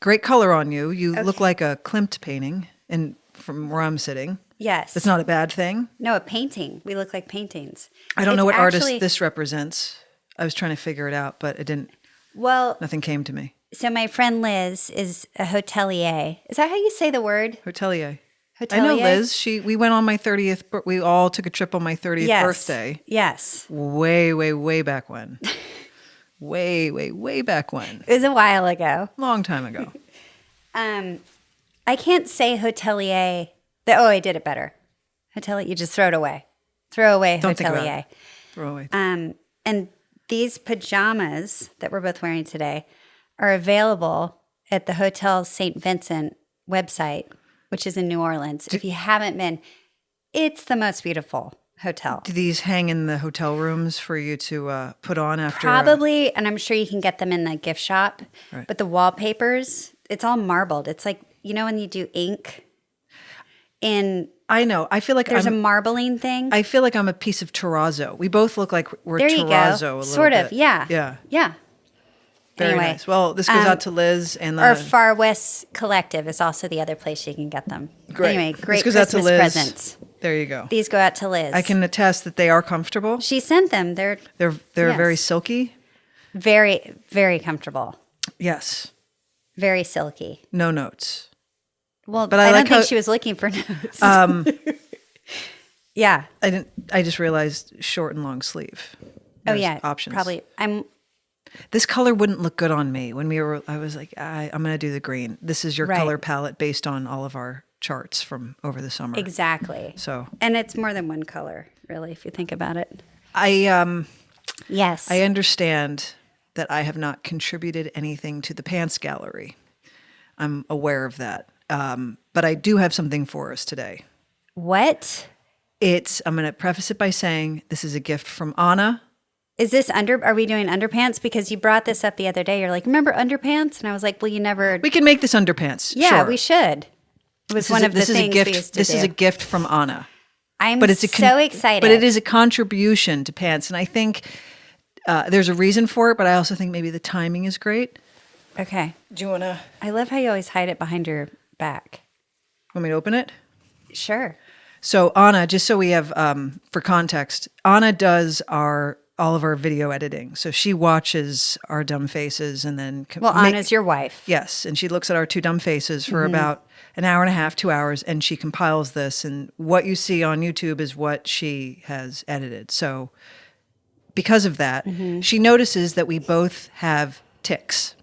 Great color on you. You look like a Klimt painting from where I'm sitting. Yes. That's not a bad thing. No, a painting. We look like paintings. I don't know what artist this represents. I was trying to figure it out, but it didn't. Well, nothing came to me. So my friend Liz is a hotelier. Is that how you say the word? Hotelier. Hotelier? I know Liz. We went on my 30th. We all took a trip on my 30th birthday. Yes. Way, way, way back when. way, way, way back when. It was a while ago. Long time ago. I can't say hotelier. I did it better. Hotelier. You just throw it away. Throw away Don't hotelier. Think about it. Throw away. And these pajamas that we're both wearing today are available at the Hotel St. Vincent website, which is in New Orleans. If you haven't been, it's the most beautiful hotel. Do these hang in the hotel rooms for you to put on after? Probably, and I'm sure you can get them in the gift shop. Right. But the wallpapers, it's all marbled. It's like, when you do ink I know. I feel like there's a marbling thing. I feel like I'm a piece of terrazzo. We both look like we're there terrazzo you go. a little sort bit. of, yeah. Yeah. Very anyway, nice. Well, this goes out to Liz and our Far West Collective is also the other place you can get them. Great. Anyway, great this goes Christmas out to Liz. presents. There you go. These go out to Liz. I can attest that they are comfortable. She sent them. They're yes. very silky. Very, very comfortable. Yes. Very silky. No notes. Well, but I don't think she was looking for notes. Yeah. I just realized short and long sleeve. There's options. Probably. This color wouldn't look good on me. I was like, I'm going to do the green. This is your color palette based on all of our charts from over the summer. Exactly. And it's more than one color, really, if you think about it. Yes. I understand that I have not contributed anything to the pants gallery. I'm aware of that. But I do have something for us today. What? I'm going to preface it by saying this is a gift from Anna. Is this are we doing underpants? Because you brought this up the other day. You're like, remember underpants? And I was like, well, you never. We can make this underpants. Yeah, sure. We should. It was one of the things we used to do. This is a gift from Anna. I'm so excited. But it is a contribution to pants. And I think there's a reason for it, but I also think maybe the timing is great. Okay. Do you want to? I love how you always hide it behind your back. Want me to open it? Sure. So Anna, just so we have, for context, Anna does all of our video editing. So she watches our dumb faces and then... Anna's your wife. Yes. And she looks at our two dumb faces for about an hour and a half, 2 hours, and she compiles this. And what you see on YouTube is what she has edited. So because of that, she notices that we both have tics.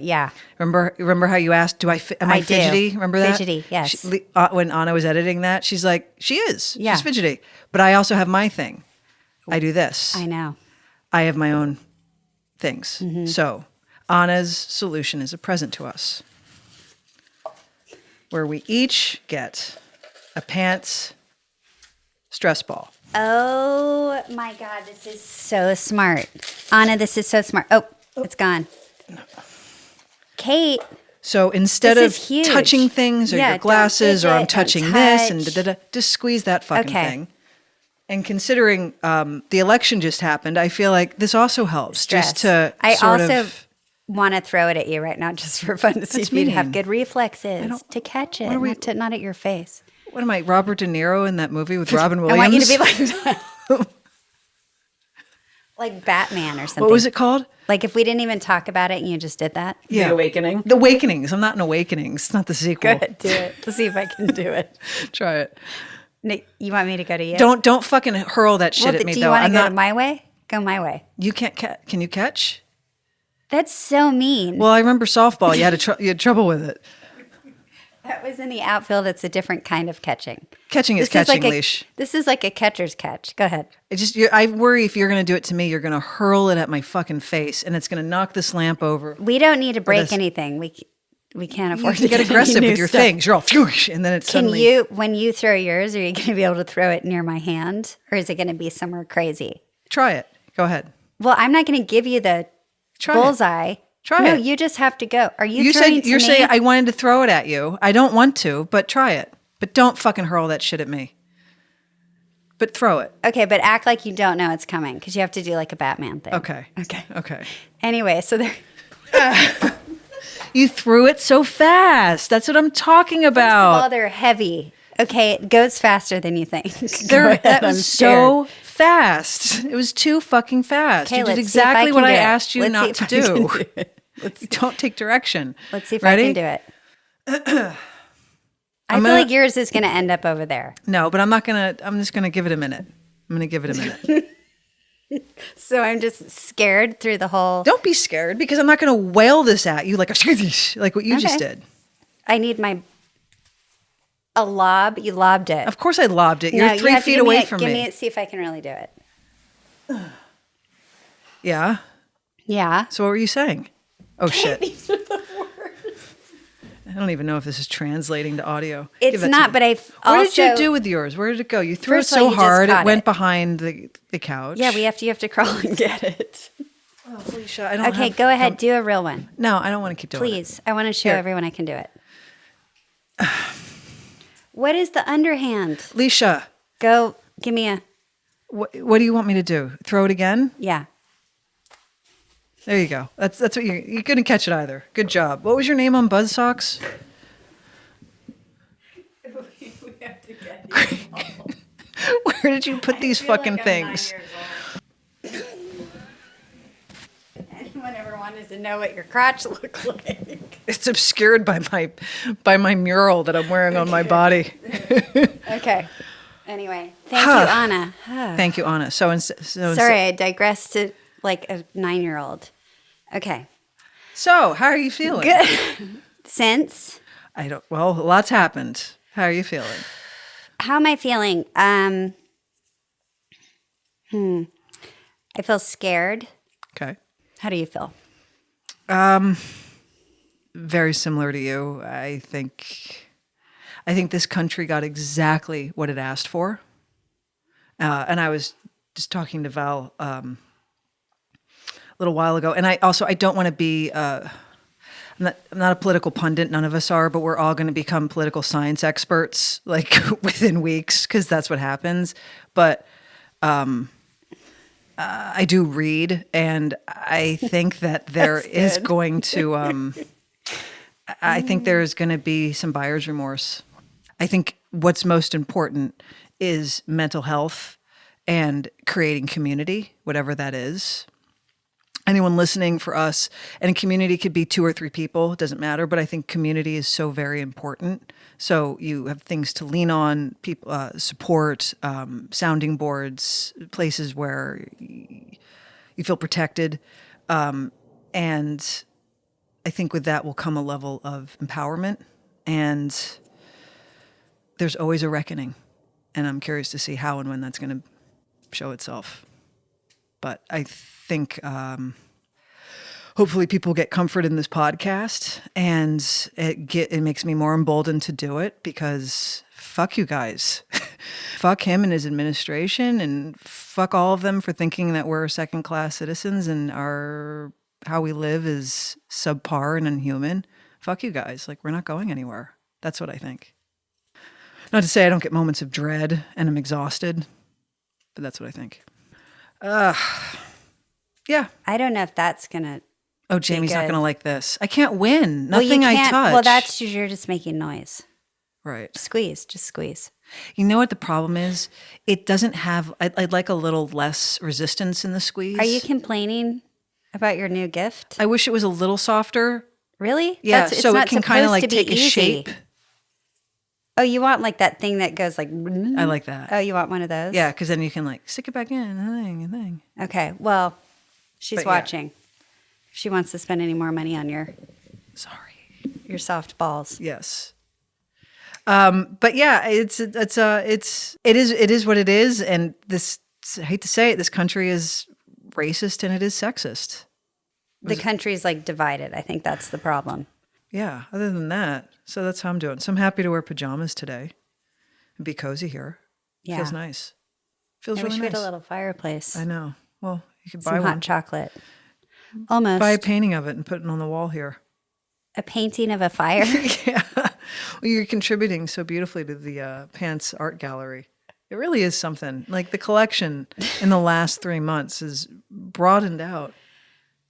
Yeah. Remember how you asked, am I fidgety? Do. Remember that? Fidgety, yes. When Anna was editing that, she's like, she is. Yeah. She's fidgety. But I also have my thing. I do this. I know. I have my own things. So Anna's solution is a present to us where we each get a pants stress ball. Oh my God, this is so smart. Anna, this is so smart. Oh, it's gone. Kate. So instead of touching things or your glasses or I'm touching this and just squeeze that fucking thing. And considering the election just happened, I feel like this also helps. Stress. Just to I also want to throw it at you right now just for fun to see if you'd have good reflexes to catch it, not at your face. What am I, Robert De Niro in that movie with Robin Williams? I want you to be like like Batman or something. What was it called? Like if we didn't even talk about it and you just did that? Yeah. The Awakening. The Awakenings. I'm not in Awakenings. It's not the sequel. Good, do it. Let's see if I can do it. Try it. Nick, you want me to go to you? Don't fucking hurl that shit at me, though. Do you want to go my way? Go my way. You can't Can you catch? That's so mean. Well, I remember softball. You had trouble with it. That was in the outfield. It's a different kind of catching. Catching is catching, Leash. This is like a catcher's catch. Go ahead. I worry if you're going to do it to me, you're going to hurl it at my fucking face, and it's going to knock this lamp over. We don't need to break anything. We can't afford to get aggressive with your things. You're all phewish, and then it's suddenly... When you throw yours, are you going to be able to throw it near my hand, or is it going to be somewhere crazy? Try it. Go ahead. Well, I'm not going to give you the bullseye. Try it. No, you just have to go. Are you You're saying I wanted to throw it at you. I don't want to, but try it. But don't fucking hurl that shit at me. But throw it. Okay, but act like you don't know it's coming because you have to do like a Batman thing. Okay. Anyway, so there. You threw it so fast. That's what I'm talking First of all, about. they're heavy. Okay, it goes faster than you think. That was so fast. It was too fucking fast. Okay, You did let's see if I exactly can what do I it. asked you Let's not see to if I can do. do it. You don't take direction. Let's see if Ready? I can do it. I feel like yours is going to end up over there. No, but I'm not going to. I'm just going to give it a minute. I'm going to give it a minute. So I'm just scared through the whole. Don't be scared because I'm not going to wail this at you like what you just did. I need a lob. You lobbed it. Of course I lobbed it. You're No, 3 feet away from me. Give me it. See if I can really do it. Yeah. Yeah. So what were you saying? Oh shit. These are the worst. I don't even know if this is translating to audio. It's not, but I've also. What did you do with yours? Where did it go? You threw it First of all, so you just hard it caught went it. behind the couch. Yeah, you have to crawl and get it. Oh, Leisha, I don't Okay, have- go ahead. Do a real one. No, I don't want to keep doing it. Please. I want to show Here. everyone I can do it. What is the underhand? Leisha, Go. Give me a. what do you want me to do? Throw it again? Yeah. There you go. That's what you couldn't catch it either. Good job. What was your name on Buzzsocks? Where did you put these fucking things? Anyone ever wanted to know what your crotch looked like? It's obscured by my mural that I'm wearing on my body. Okay. Anyway, thank you, Anna. Thank you, Anna. Sorry, I digressed to like a 9-year-old. Okay. So, how are you feeling? Good. Since? Well, lots happened. How are you feeling? How am I feeling? I feel scared. Okay. How do you feel? Very similar to you. I think this country got exactly what it asked for. And I was just talking to Val a little while ago. And I don't want to be, I'm not a political pundit. None of us are, but we're all going to become political science experts like within weeks because that's what happens. But I do read, and I think that there is going to, I think there is going to be some buyer's remorse. I think what's most important is mental health and creating community, whatever that is. Anyone listening for us, and a community could be 2 or 3 people, it doesn't matter, but I think community is so very important. So you have things to lean on, people, support, sounding boards, places where you feel protected. And I think with that will come a level of empowerment, and there's always a reckoning. And I'm curious to see how and when that's going to show itself. But I think hopefully people get comfort in this podcast, and it makes me more emboldened to do it because fuck you guys. Fuck him and his administration, and fuck all of them for thinking that we're second-class citizens and how we live is subpar and inhuman. Fuck you guys. Like, we're not going anywhere. That's what I think. Not to say I don't get moments of dread and I'm exhausted, but that's what I think. Yeah. I don't know if that's going to. Oh, Jamie's not going to like this. I can't win. Nothing I touch. Well, you're just making noise. Right. Squeeze, just squeeze. You know what the problem is? It doesn't have, I'd like a little less resistance in the squeeze. Are you complaining about your new gift? I wish it was a little softer. Really? Yeah, it's so not it can kind of supposed like to be take a easy. shape. Oh, you want like that thing that goes like. I like that. Oh, you want one of those? Yeah, because then you can like stick it back in, a thing. Okay, well, she's But yeah. watching. If she wants to spend any more money on your soft balls. Yes. But yeah, it is what it is, and this, I hate to say it, this country is racist and it is sexist. The country's like divided. I think that's the problem. Yeah. Other than that, so that's how I'm doing. So I'm happy to wear pajamas today and be cozy here. Yeah. Feels nice. Feels I really wish we nice. had a little fireplace. I know. Well, you could buy Some one. hot chocolate. Almost. Buy a painting of it and put it on the wall here. A painting of a fire. Yeah. Well, you're contributing so beautifully to the Pants Art Gallery. It really is something. Like the collection in the last 3 months is broadened out.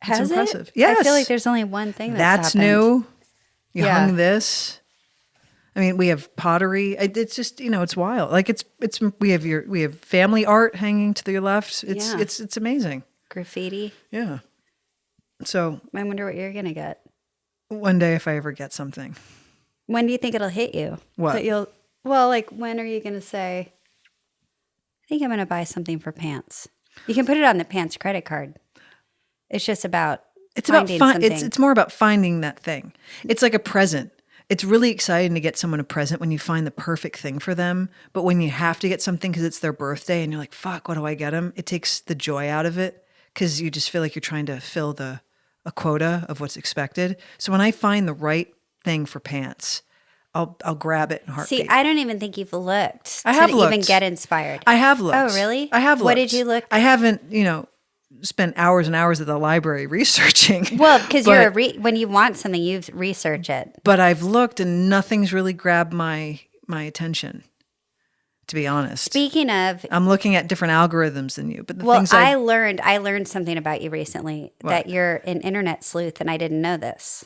It's Has impressive. it? Yes. I feel like there's only one thing that's happened. new. You Yeah. hung this. I mean, we have pottery. It's just, it's wild. Like we have family art hanging to your left. It's amazing. Graffiti. Yeah. So I wonder what you're going to get. one day if I ever get something. When do you think it'll hit you? What? Like when are you going to say, I think I'm going to buy something for pants? You can put it on the pants credit card. It's just about finding something. It's more about finding that thing. It's like a present. It's really exciting to get someone a present when you find the perfect thing for them. But when you have to get something because it's their birthday and you're like, fuck, what do I get them? It takes the joy out of it because you just feel like you're trying to fill a quota of what's expected. So when I find the right thing for pants, I'll grab it in a heartbeat. See, I don't even think you've looked I have looked. Even get inspired. I have looked. Oh, really? I have looked. What did you look? I haven't, spent hours and hours at the library researching. Well, because when you want something, you research it. But I've looked and nothing's really grabbed my attention, to be honest. Speaking of, I'm looking at different algorithms than you. But I learned something about you recently, that you're an internet sleuth, and I didn't know this.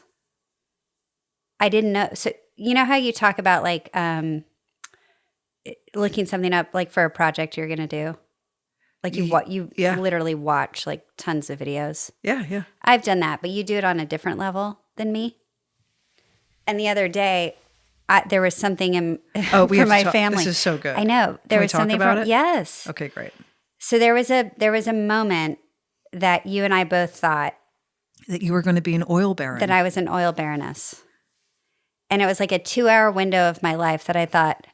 I didn't know. So you know how you talk about like looking something up like for a project you're going to do? Like you literally watch like tons of videos. Yeah. I've done that, but you do it on a different level than me. And the other day, there was something for my family. This is so good. I know. There was something about it? Yes. Okay, great. So there was a moment that you and I both thought that you were going to be an oil baron. That I was an oil baroness. And it was like a 2-hour window of my life that I thought,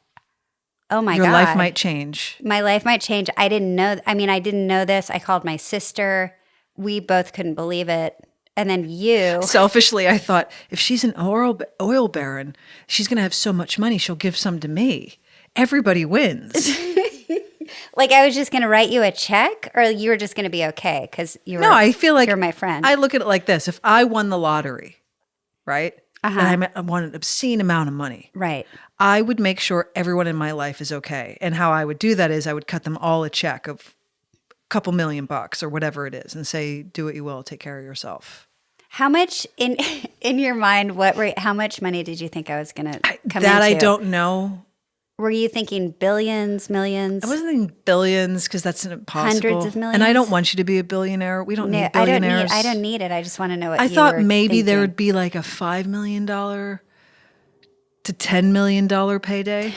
oh my God. Your life might change. My life might change. I didn't know. I didn't know this. I called my sister. We both couldn't believe it. And then you. Selfishly, I thought, if she's an oil baron, she's going to have so much money, she'll give some to me. Everybody wins. Like I was just going to write you a check, or you were just going to be okay because you were. No, I feel like you're my friend. I look at it like this: if I won the lottery, right, and I won an obscene amount of money, right, I would make sure everyone in my life is okay. And how I would do that is I would cut them all a check of a couple $1,000,000 or whatever it is, and say, "Do what you will, take care of yourself." How much in your mind? How much money did you think I was going to come that into? I don't know. Were you thinking billions, millions? I wasn't thinking billions because that's impossible. Hundreds of millions? And I don't want you to be a billionaire. We don't need billionaires. I don't need it. I just want to know what I you thought were maybe thinking. there would be like a $5 million to $10 million payday,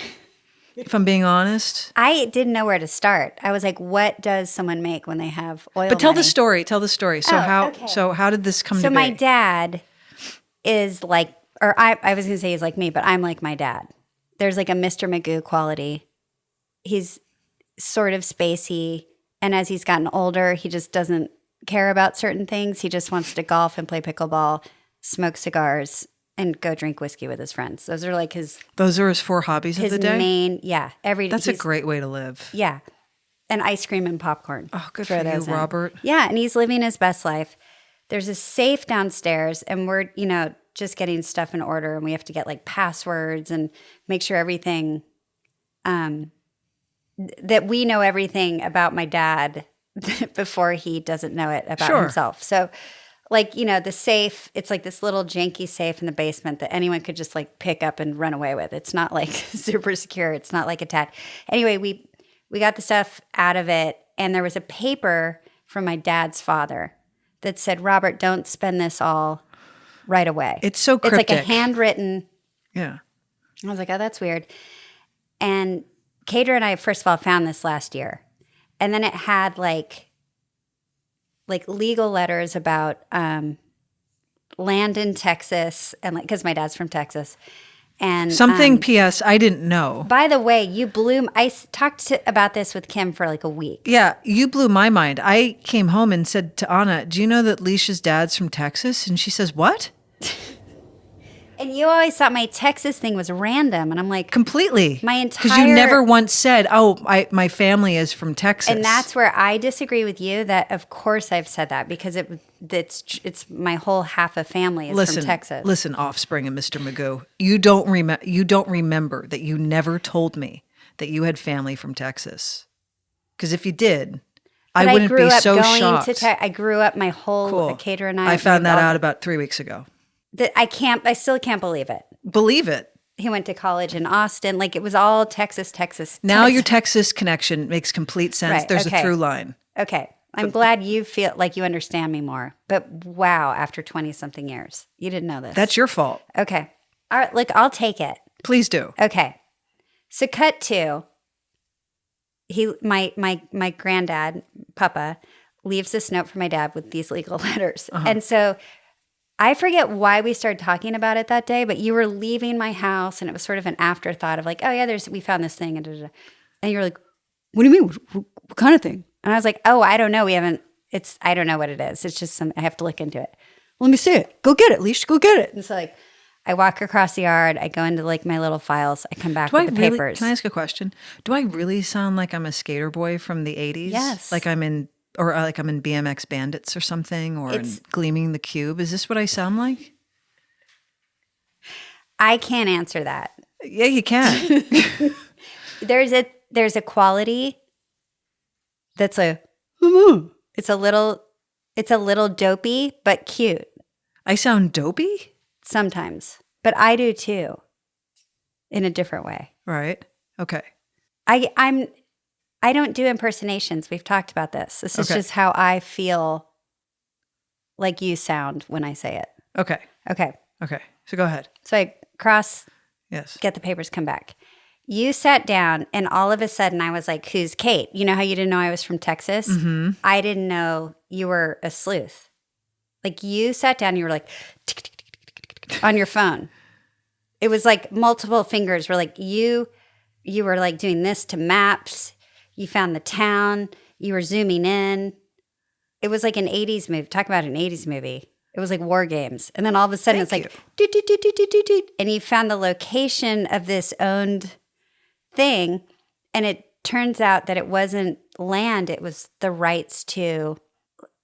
if I'm being honest. I didn't know where to start. I was like, what does someone make when they have oil But tell money? the story. Tell the story. So how did this come to be? So my dad is like, or I was going to say he's like me, but I'm like my dad. There's like a Mr. Magoo quality. He's sort of spacey. And as he's gotten older, he just doesn't care about certain things. He just wants to golf and play pickleball, smoke cigars, and go drink whiskey with his friends. Those are his 4 hobbies of the day? That's a great way to live. Yeah. And ice cream and popcorn. Oh, good for you, Robert. Yeah, and he's living his best life. There's a safe downstairs, and we're, just getting stuff in order, and we have to get like passwords and make sure everything, that we know everything about my dad before he doesn't know it about himself. So like, the safe, it's like this little janky safe in the basement that anyone could just like pick up and run away with. It's not like super secure. It's not like a tat. Anyway, we got the stuff out of it, and there was a paper from my dad's father that said, Robert, don't spend this all right away. It's so cryptic. It's like a handwritten. Yeah. I was like, oh, that's weird. And Cater and I, first of all, found this last year. And then it had like legal letters about land in Texas, and like, because my dad's from Texas. And something P.S. I didn't know. By the way, you blew. I talked about this with Kim for like a week. Yeah, you blew my mind. I came home and said to Anna, "Do you know that Leisha's dad's from Texas?" And she says, "What?" And you always thought my Texas thing was random, and I'm like, completely. My entire, because you never once said, "Oh, my family is from Texas." And that's where I disagree with you. That of course I've said that because it's my whole half of family is from Texas. Listen, offspring of Mr. Magoo, you don't remember that you never told me that you had family from Texas. Because if you did, I wouldn't grew be up so going shocked. I grew up my whole Cool. Cater and I found that out about 3 weeks ago. I still can't believe it. Believe it. He went to college in Austin. Like it was all Texas. Now your Texas connection makes complete sense. Right, There's okay. a through line. Okay. I'm glad you feel like you understand me more. But wow, after 20 something years, you didn't know this. That's your fault. Okay. All right. Look, I'll take it. Please do. Okay. So cut to my granddad, Papa, leaves this note for my dad with these legal letters. And so I forget why we started talking about it that day, but you were leaving my house and it was sort of an afterthought of like, oh yeah, we found this thing. And you were like, what do you mean? What kind of thing? And I was like, oh, I don't know. I don't know what it is. It's just I have to look into it. Let me see it. Go get it, Leisha. Go get it. And so like, I walk across the yard. I go into like my little files. I come back with the papers. Can I ask a question? Do I really sound like I'm a skater boy from the 80s? Yes. Like I'm in BMX Bandits or something, or in Gleaming the Cube. Is this what I sound like? I can't answer that. Yeah, you can. There's a quality that's it's a little dopey but cute I sound dopey? sometimes, but I do too, in a different way. Right. Okay. I don't do impersonations. We've talked about this. This is just how I feel like you sound when I say it. Okay. Okay. Okay. So go ahead. So I cross, Yes. get the papers, come back. You sat down, and all of a sudden I was like, who's Kate? You know how you didn't know I was from Texas? Mm-hmm. I didn't know you were a sleuth. Like you sat down, you were like, tick, tick, tick, tick, tick, tick, on your phone. It was like multiple fingers were like, you were like doing this to maps. You found the town. You were zooming in. It was like an 80s movie. Talk about an 80s movie. It was like War Games. And then all of a sudden it's like, doot, doot, doot, doot, doot, doot, doot. And you found the location of this owned thing. And it turns out that it wasn't land. It was the rights to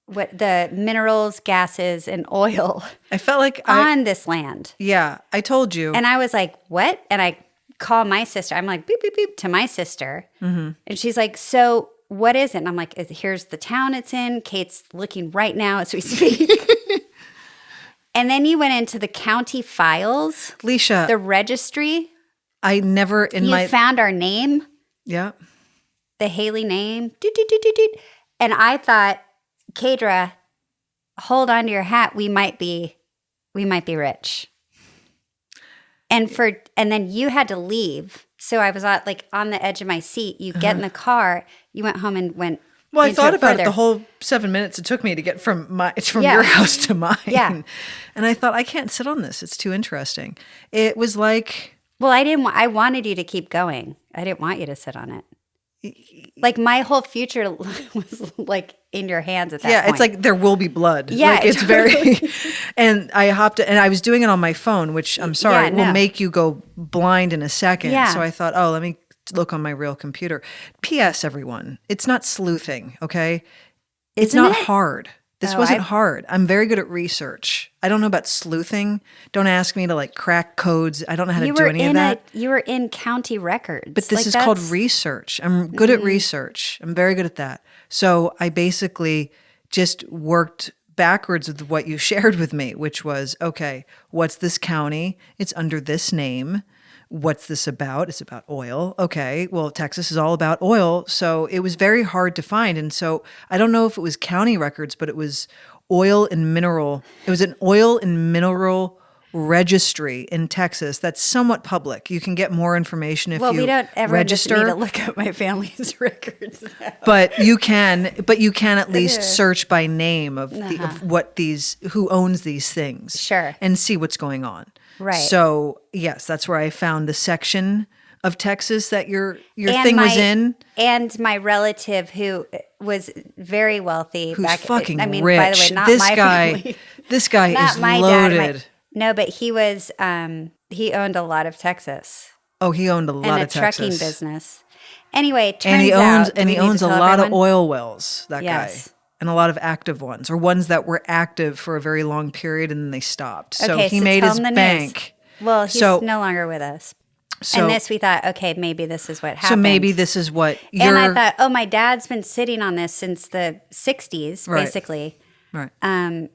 what the minerals, gases, and oil I felt like on this land. Yeah, I told you. And I was like, what? And I call my sister. I'm like, beep, beep, beep to my sister. Mm-hmm. And she's like, so what is it? And I'm like, here's the town it's in. Kate's looking right now as we speak. And then you went into the county files. Leisha. The registry. I never You found our name. Yeah. The Hailey name. Doot, doot, doot, doot, doot. And I thought, Kadra, hold on to your hat. We might be rich. And then you had to leave. So I was on the edge of my seat. You get in the car. You went home and went. Well, I thought about it the whole 7 minutes it took me to get from your house to mine. Yeah. And I thought, I can't sit on this. It's too interesting. It was like. Well, I wanted you to keep going. I didn't want you to sit on it. Like my whole future was like in your hands at that point. Yeah, it's like there will be blood. Yeah, like, it's very. And I I was doing it on my phone, which I'm sorry will make you go blind in a second. Yeah. So I thought, let me look on my real computer. P.S. Everyone, it's not sleuthing. Okay, it's not hard. This wasn't hard. I'm very good at research. I don't know about sleuthing. Don't ask me to like crack codes. I don't know how to do any of that. You were in county records. But this is called research. I'm good at research. I'm very good at that. So I basically just worked backwards with what you shared with me, which was, okay, what's this county? It's under this name. What's this about? It's about oil. Okay, well, Texas is all about oil. So it was very hard to find. And so I don't know if it was county records, but it was oil and mineral. It was an oil and mineral registry in Texas that's somewhat public. You can get more information if you register. Well, we don't ever need to look up my family's records now. But you can at least search by name of who owns these things. Sure. And see what's going on. Right. So yes, that's where I found the section of Texas that your thing was in. And my relative who was very wealthy. Who's fucking I mean, rich. By the way, not this my guy, family. This guy not is my loaded. Dad, no, but he was, he owned a lot of Texas. Oh, he owned a lot of Texas. And a trucking business. Anyway, it turns out. And he owns a lot of oil wells, that yes. guy. And a lot of active ones, or ones that were active for a very long period and then they stopped. So he made his bank. News. Well, he's no longer with us. So, and this we thought, okay, maybe this is what happened. So maybe this is what And I thought, oh, my dad's been sitting on this since the 60s, Right. basically. Right. And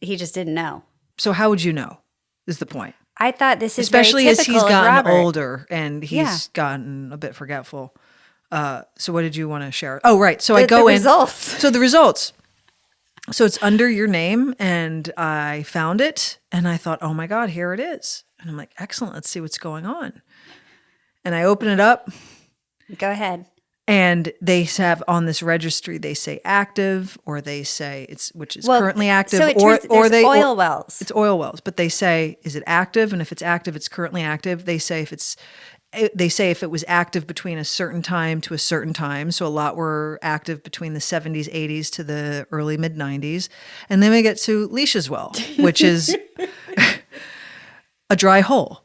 he just didn't know. So how would you know is the point? I thought this is Especially very as typical he's of gotten Robert. older and he's gotten a bit forgetful. So what did you want to share? Oh, right. So I go the in. results. So the results. So it's under your name, and I found it, and I thought, oh my God, here it is. And I'm like, excellent. Let's see what's going on. And I open it up. Go ahead. And they have on this registry, they say active, or they say which is currently active, So it or turns, there's oil wells. It's oil wells, but they say, is it active? And if it's active, it's currently active. They say if it was active between a certain time to a certain time. So a lot were active between the 70s, 80s to the early mid 90s. And then we get to Leisha's well, which is a dry hole.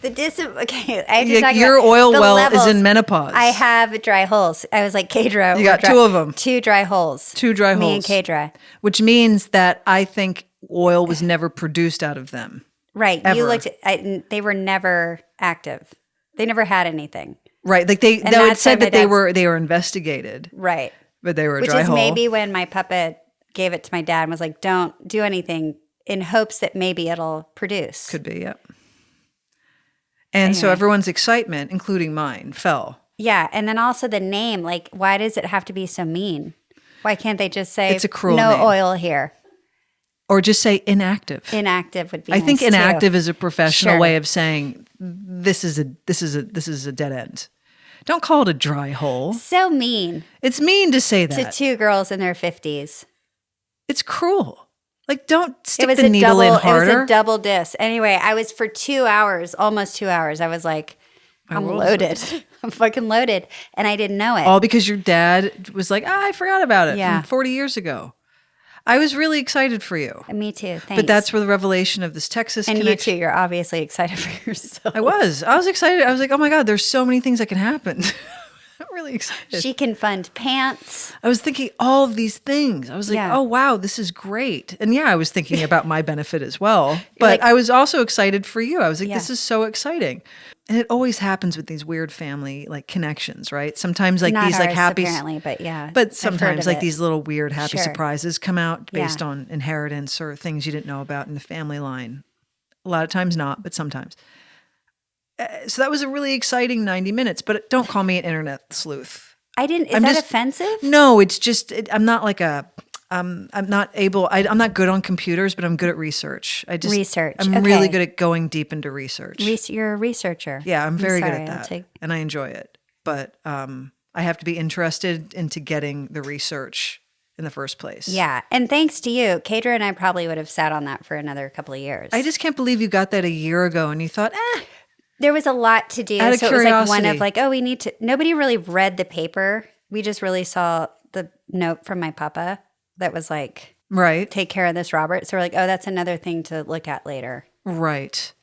Okay, I have to talk your about oil the well levels. is in menopause. I have dry holes. I was like, Kadra. You got two of them. 2 dry holes. 2 dry holes. Me and Kadra. Which means that I think oil was never produced out of them. Right. Ever. You looked at, they were never active. They never had anything. Right. Like they And had that's why said my that they dad's- were investigated, Right. but they were a Which dry is hole. maybe when my puppet gave it to my dad and was like, don't do anything in hopes that maybe it'll produce. Could be, yep. And so Anyway. everyone's excitement, including mine, fell. Yeah. And then also the name, like, why does it have to be so mean? Why can't they just say It's a cruel no name. oil here? Or just say inactive. Inactive would be I think nice, inactive too. is a professional Sure. way of saying this is a dead end. Don't call it a dry hole. So mean It's mean to say to that. 2 girls in their 50s. It's cruel. Like, don't stick It was the a needle double. in It was harder. a double diss. Anyway, I was for 2 hours, almost 2 hours. I was like, I'm world loaded. I'm fucking loaded, and I didn't know it. All because your dad was like, I forgot about it Yeah. from 40 years ago. I was really excited for you. Me too. Thanks. But that's where the revelation of this Texas and connection. you too. You're obviously excited for yourself. I was excited. I was like, oh my God, there's so many things that can happen. I'm really excited. She can fund pants. I was thinking all of these things. I was like, Yeah. oh, wow, this is great. And yeah, I was thinking about my benefit as well. But like- I was also excited for you. I was like, Yeah. this is so exciting. And it always happens with these weird family like connections, right? Sometimes like Not these like ours, happy apparently, but yeah. But I've sometimes heard of like it. these little weird happy Sure. surprises come out based Yeah. on inheritance or things you didn't know about in the family line. A lot of times not, but sometimes. So that was a really exciting 90 minutes, but don't call me an internet sleuth. I didn't. Is I'm that just- offensive? No, it's just I'm not like I'm not able. I'm not good on computers, but I'm good at research. Research, I'm okay. really good at going deep into research. You're a researcher. Yeah, I'm very good sorry, at I'll that, take- and I enjoy it. But I have to be interested into getting the research in the first place. Yeah. And thanks to you, Kadra and I probably would have sat on that for another couple of years. I just can't believe you got that a year ago, and you thought, There was a lot to do. Out of so it was like one curiosity. of like, oh, we need to. Nobody really read the paper. We just really saw the note from my papa that was like, right, take care of this, Robert. So we're like, oh, that's another thing to look at later. right.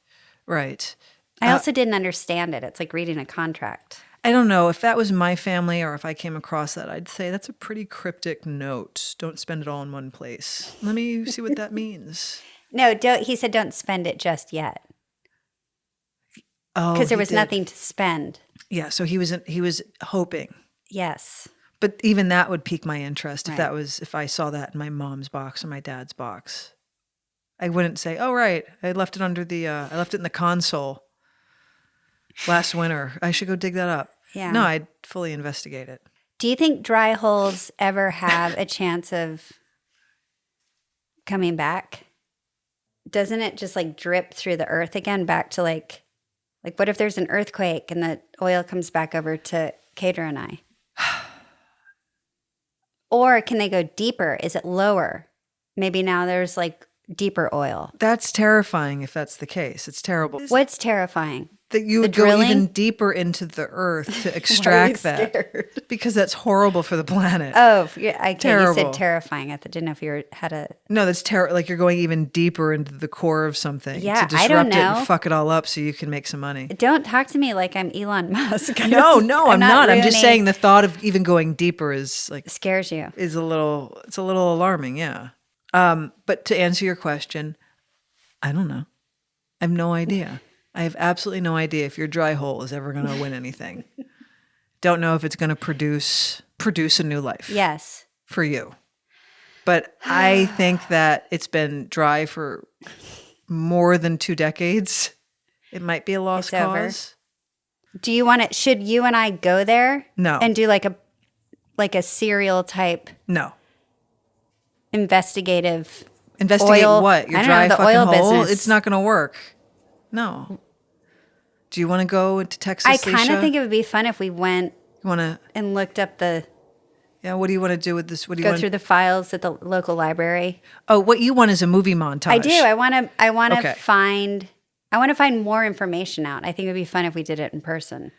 I also didn't understand it. It's like reading a contract. I don't know if that was my family or if I came across that. I'd say that's a pretty cryptic note. Don't spend it all in one place. Let me see what that means. No, he said don't spend it just yet Oh, because there he was did. nothing to spend. Yeah, so he was hoping, Yes. but even that would pique my interest Right. if I saw that in my mom's box or my dad's box. I wouldn't say, "Oh, right, I left it under I left it in the console last winter. I should go dig that up." Yeah. No, I'd fully investigate it. Do you think dry holes ever have a chance of coming back? Doesn't it just like drip through the earth again back to like what if there's an earthquake and the oil comes back over to Kadra and I? Or can they go deeper? Is it lower? Maybe now there's like deeper oil. That's terrifying if that's the case. It's terrible. What's terrifying? That you would The go drilling? even deeper into the earth to extract that. Because that's horrible for the planet. Oh, I you Terrible. said terrifying. I didn't know if you had a. No, that's terrible. Like you're going even deeper into the core of something Yeah, to disrupt I don't it know. and fuck it all up so you can make some money. Don't talk to me like I'm Elon Musk. No, I'm not. I'm just ruining- saying the thought of even going deeper is like scares you. it's a little alarming. Yeah. But to answer your question, I don't know. I have no idea. I have absolutely no idea if your dry hole is ever going to win anything. Don't know if it's going to produce a new life. Yes. For you. But I think that it's been dry for more than 2 decades. It might be a lost cause. Do you want to? Should you and I go there? No. And do like a serial type? No. Investigate oil, what? Your dry the fucking oil hole? business. It's not going to work. No. Do you want to go into Texas, I kind Leisha? of think it would be fun if we went You want to? and looked up the. Yeah. What do you want to do with this? What do you Go want? through the files at the local library. Oh, what you want is a movie montage. I do. I want to Okay. find more information out. I think it would be fun if we did it in person.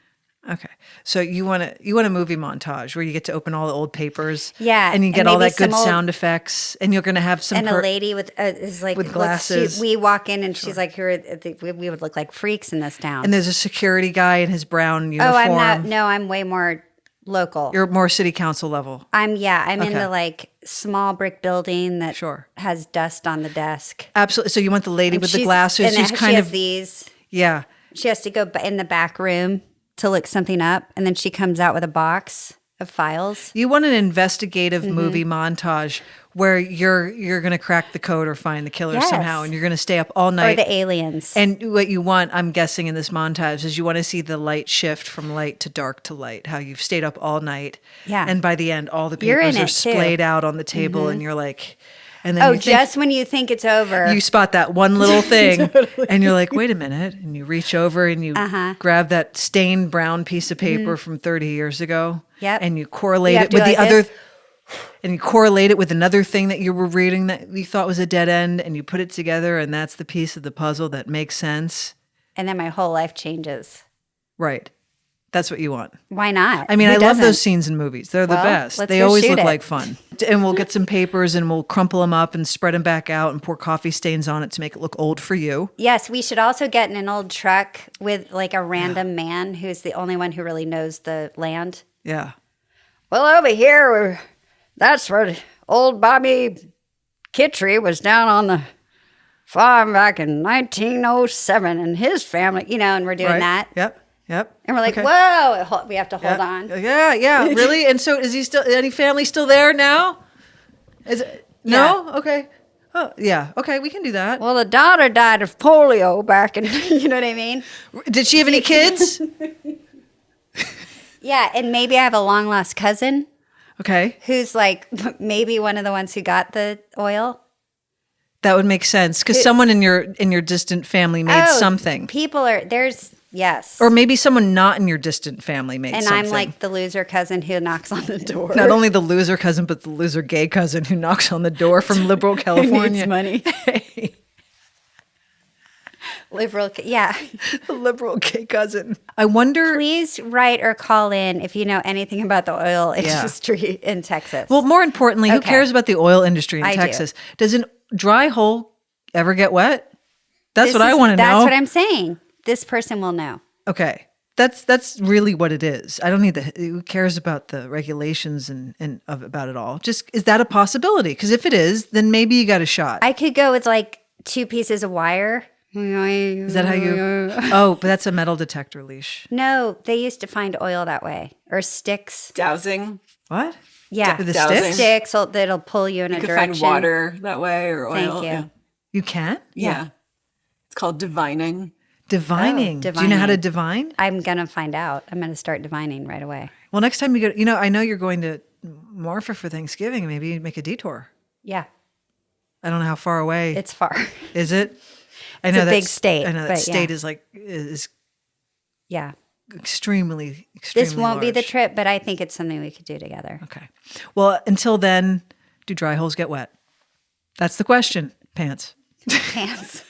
Okay. So you want a movie montage where you get to open all the old papers. Yeah, And you get and all maybe that good some old- sound effects, and you're going to have some. And a lady with is like with looks- glasses. we walk in and she's like, "Here, we would look like freaks in this town." And there's a security guy in his brown uniform. I'm not. No, I'm way more local. You're more city council level. I'm in Okay. the like small brick building that Sure. has dust on the desk. Absolutely. So you want the lady with the glasses and who's she kind has of these. yeah. She has to go in the back room to look something up, and then she comes out with a box of files. You want an investigative Mm-hmm. movie montage where you're going to crack the code or find the killer Yes. somehow, and you're going to stay up all Or night. the aliens. And what you want, I'm guessing, in this montage is you want to see the light shift from light to dark to light, how you've stayed up all night. Yeah. And by the end, all the You're papers in are it, too. splayed out on the table, and you're like, and then oh, you think, just when you think it's over. you spot that one little thing, and you're like, wait a minute. And you reach over and you grab that stained brown piece of paper from 30 years ago. Yep. And you correlate You have it to with go the like other. this. And you correlate it with another thing that you were reading that you thought was a dead end, and you put it together, and that's the piece of the puzzle that makes sense. And then my whole life changes. Right. That's what you want. Why not? I mean, Who I love doesn't? those scenes in movies. They're the Well, best. let's They go always shoot look it. like fun. And we'll get some papers and we'll crumple them up and spread them back out and pour coffee stains on it to make it look old for you. Yes, we should also get in an old truck with like a random man who's the only one who really knows the land. Yeah. Well, over here, that's where old Bobby Kittry was down on the farm back in 1907, and his family, and we're doing Right. that. Yep. Yep. And we're like, Okay. whoa, we have to hold Yeah. on. Yeah. Yeah. Really? And so is he still, any family still there now? Is it? No? Okay. Oh, yeah. Okay. We can do that. Well, the daughter died of polio back in, you know what I mean? Did she have any kids? Yeah, and maybe I have a long lost cousin Okay. who's like maybe one of the ones who got the oil. That would make sense because someone in your distant family made something. People yes. Or maybe someone not in your distant family made And something. I'm like the loser cousin who knocks on the door. Not only the loser cousin, but the loser gay cousin who knocks on the door from liberal California. needs money. Liberal, yeah. The liberal gay cousin. I wonder. Please write or call in if you know anything about the oil Yeah. industry in Texas. Well, more importantly, who Okay. cares about the oil industry in I do. Texas? Does a dry hole ever get wet? That's what I want to know. That's what I'm saying. This person will know. Okay. That's really what it is. I don't need who cares about the regulations and about it all. Just, is that a possibility? Because if it is, then maybe you got a shot. I could go with like 2 pieces of wire. Is that how you? Oh, but that's a metal detector leash. No, they used to find oil that way, or sticks. Dowsing. What? Yeah, With the Dowsing. sticks? sticks that'll pull you in You a could direction. find water that way or oil. Thank you. Yeah. You can? Yeah. It's called divining. Divining. Do you know how to divine? I'm gonna find out. I'm gonna start divining right away. Well, next time you go, I know you're going to Marfa for Thanksgiving. Maybe you make a detour. Yeah, I don't know how far away. it's far. Is it? I It's know a big that's- state, I know that but state yeah. is Yeah, extremely this won't be the large. trip, but I think it's something we could do together. Okay. Well, until then, do dry holes get wet? That's the question. Pants. Pants.